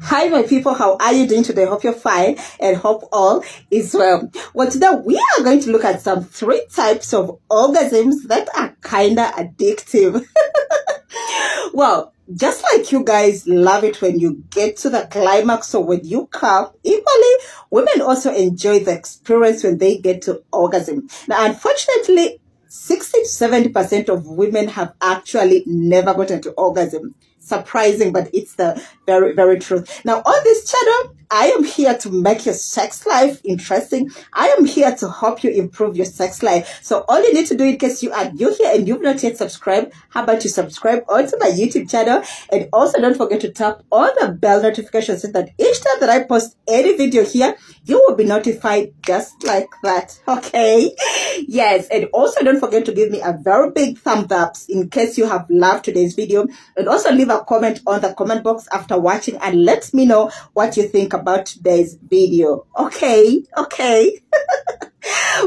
Hi, my people. How are you doing today? Hope you're fine and hope all is well. Well, today we are going to look at some 3 types of orgasms that are kind of addictive. Well, just like you guys love it when you get to the climax or when you come, equally, women also enjoy the experience when they get to orgasm. Now, unfortunately, 60 to 70% of women have actually never gotten to orgasm. Surprising, but it's the very, very truth. Now, on this channel, I am here to make your sex life interesting. I am here to help you improve your sex life. So all you need to do in case you are new here and you've not yet subscribed, how about you subscribe onto my YouTube channel? And also don't forget to tap on the bell notification so that each time that I post any video here, you will be notified just like that. Okay? Yes. And also don't forget to give me a very big thumbs up in case you have loved today's video. And also leave a comment on the comment box after watching and let me know what you think about today's video. Okay?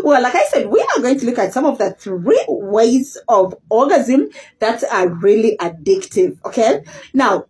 Well, like I said, we are going to look at some of the 3 ways of orgasm that are really addictive. Okay? Now,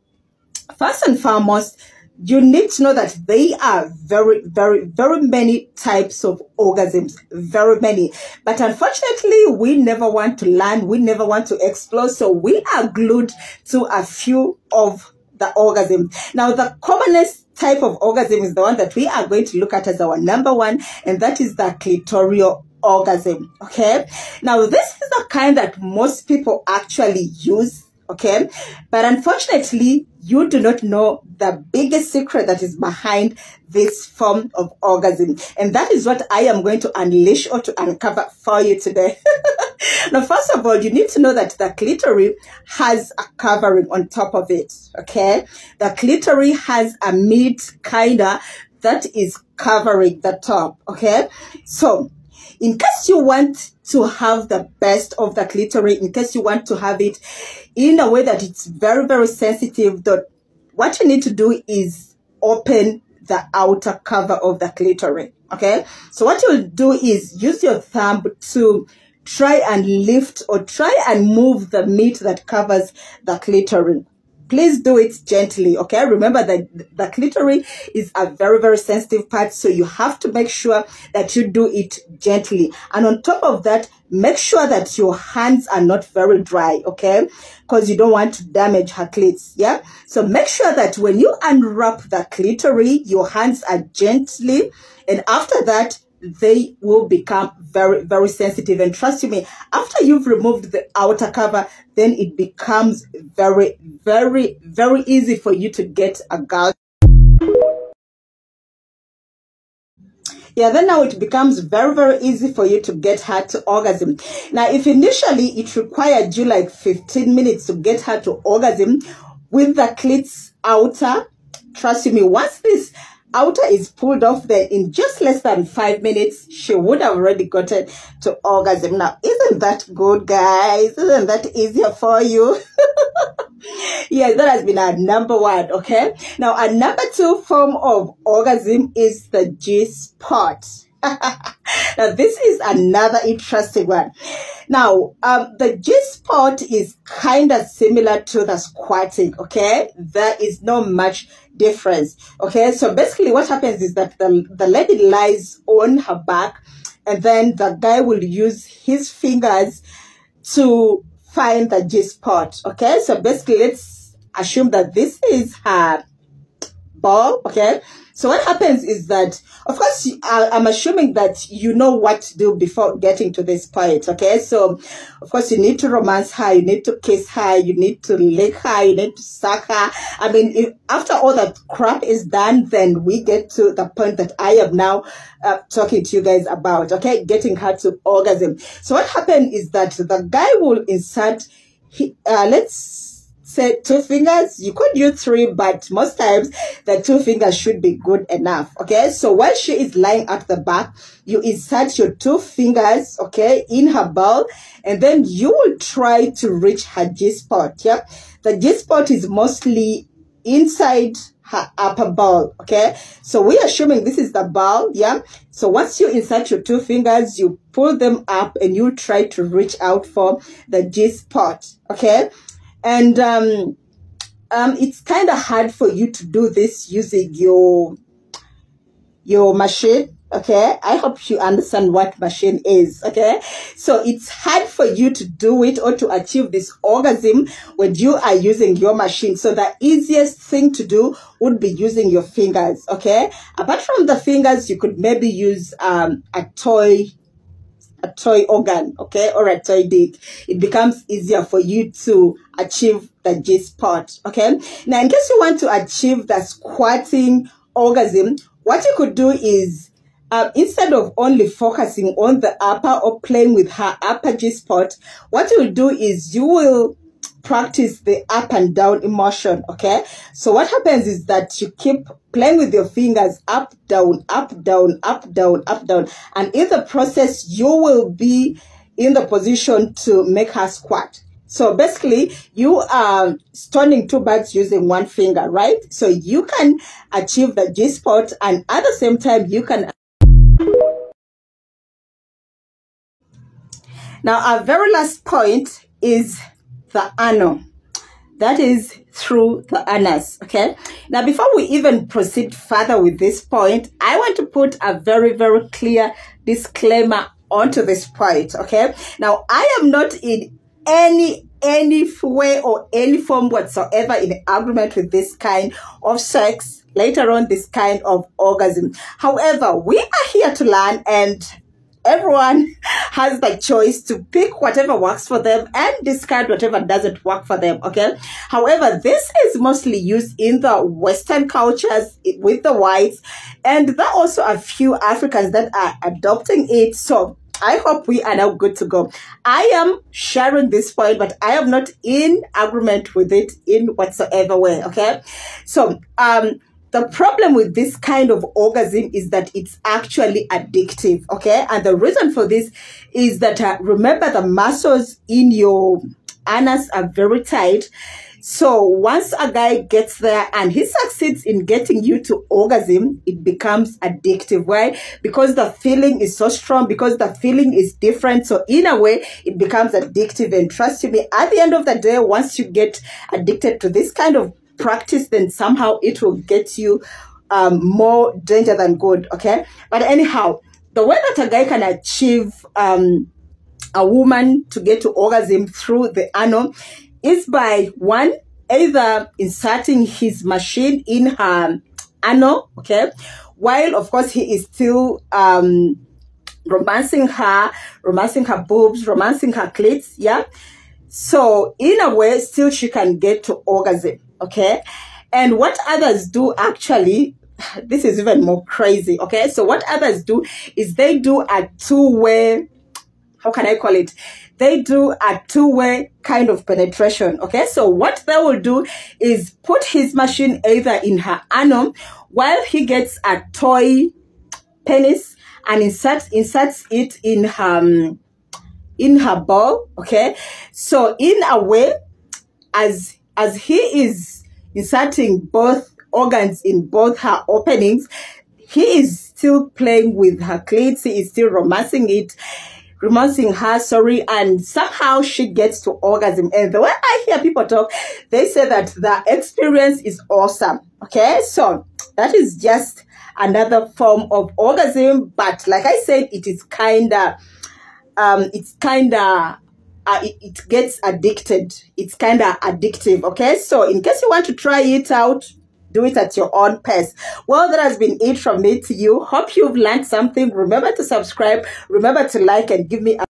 first and foremost, you need to know that they are very, very, very many types of orgasms. Very many. But unfortunately, we never want to learn. We never want to explore. So we are glued to a few of the orgasms. Now, the commonest type of orgasm is the one that we are going to look at as our number 1, and that is the clitoral orgasm. Okay? Now, this is the kind that most people actually use. Okay, but unfortunately, you do not know the biggest secret that is behind this form of orgasm. And that is what I am going to unleash or to uncover for you today. Now, first of all, you need to know that the clitoris has a covering on top of it. Okay, the clitoris has a meat kinda that is covering the top. Okay, so in case you want to have the best of the clitoris, in case you want to have it in a way that it's very, very sensitive, what you need to do is open the outer cover of the clitoris. Okay? So what you'll do is use your thumb to try and lift or try and move the meat that covers the clitoris. Please do it gently, okay? Remember that the clitoris is a very, very sensitive part, so you have to make sure that you do it gently. And on top of that, make sure that your hands are not very dry, okay? Because you don't want to damage her clits, yeah? So make sure that when you unwrap the clitoris, your hands are gently, and after that, they will become very, very sensitive. And trust me, after you've removed the outer cover, then it becomes very, very, very easy for you to get a girl. Yeah, then now it becomes very, very easy for you to get her to orgasm. Now, if initially it required you like 15 minutes to get her to orgasm with the clits outer, trust me, once this outer is pulled off, there in just less than 5 minutes, she would have already gotten to orgasm. Now, isn't that good, guys? Isn't that easier for you? Yeah, that has been our number 1, okay? Now, our number 2 form of orgasm is the G-spot. Now, this is another interesting one. Now, the G-spot is kind of similar to the squatting, okay? There is no much difference, okay? So basically what happens is that the lady lies on her back, and then the guy will use his fingers to find the G-spot, okay? So basically, let's assume that this is her ball, okay? So what happens is that, of course, I'm assuming that you know what to do before getting to this point, okay? So, of course, you need to romance her, you need to kiss her, you need to lick her, you need to suck her. I mean, after all that crap is done, then we get to the point that I am now talking to you guys about, okay? Getting her to orgasm. So what happened is that the guy will insert, let's say 2 fingers. You could use 3, but most times the 2 fingers should be good enough, okay? So while she is lying at the back, you insert your 2 fingers, okay, in her ball, and then you will try to reach her G-spot, yeah? The G-spot is mostly inside her upper ball, okay? So we're assuming this is the ball, yeah? So once you insert your 2 fingers, you pull them up and you try to reach out for the G-spot, okay? And it's kind of hard for you to do this using your machine. Okay, I hope you understand what machine is. Okay, so it's hard for you to do it or to achieve this orgasm when you are using your machine. So the easiest thing to do would be using your fingers. Okay, apart from the fingers, you could maybe use a toy organ, okay, or a toy dick. It becomes easier for you to achieve the G spot. Okay, now in case you want to achieve the squatting orgasm, what you could do is instead of only focusing on the upper or playing with her upper G spot, what you will do is you will practice the up and down emotion. Okay, so what happens is that you keep playing with your fingers up, down, up, down, up, down, up, down, and in the process you will be in the position to make her squat. So basically you are stoning two birds using one finger, right? So you can achieve the G spot, and at the same time you can. Now our very last point is the anal. That is through the anus. Okay, now before we even proceed further with this point, I want to put a very, very clear disclaimer onto this point. Okay, now I am not in any way or any form whatsoever in agreement with this kind of sex, later on this kind of orgasm. However, we are here to learn, and everyone has the choice to pick whatever works for them and discard whatever doesn't work for them. Okay, however, this is mostly used in the Western cultures with the whites, and there are also a few Africans that are adopting it. So I hope we are now good to go. I am sharing this point, but I am not in agreement with it in whatsoever way. Okay, so the problem with this kind of orgasm is that it's actually addictive. Okay, and the reason for this is that remember, the muscles in your anus are very tight. So once a guy gets there and he succeeds in getting you to orgasm, it becomes addictive. Why? Because the feeling is so strong, because the feeling is different. So in a way, it becomes addictive. And trust me, at the end of the day, once you get addicted to this kind of practice, then somehow it will get you more danger than good. Okay, but anyhow, the way that a guy can achieve a woman to get to orgasm through the anal is by one, either inserting his machine in her anal, okay, while of course he is still romancing her boobs, romancing her clits. Yeah, so in a way still she can get to orgasm. Okay, and what others do actually, this is even more crazy. Okay, so what others do is they do a two-way, how can I call it? They do a two-way kind of penetration. Okay, so what they will do is put his machine either in her anal while he gets a toy penis and inserts it in her ball. Okay, so in a way, as he is inserting both organs in both her openings, he is still playing with her clits, he is still romancing her, sorry, and somehow she gets to orgasm. And the way I hear people talk, they say that the experience is awesome. Okay, so that is just another form of orgasm, but like I said, it is it gets addicted. It's kind of addictive. Okay, so in case you want to try it out, do it at your own pace. Well, that has been it from me to you. Hope you've learned something. Remember to subscribe, remember to like, and give me a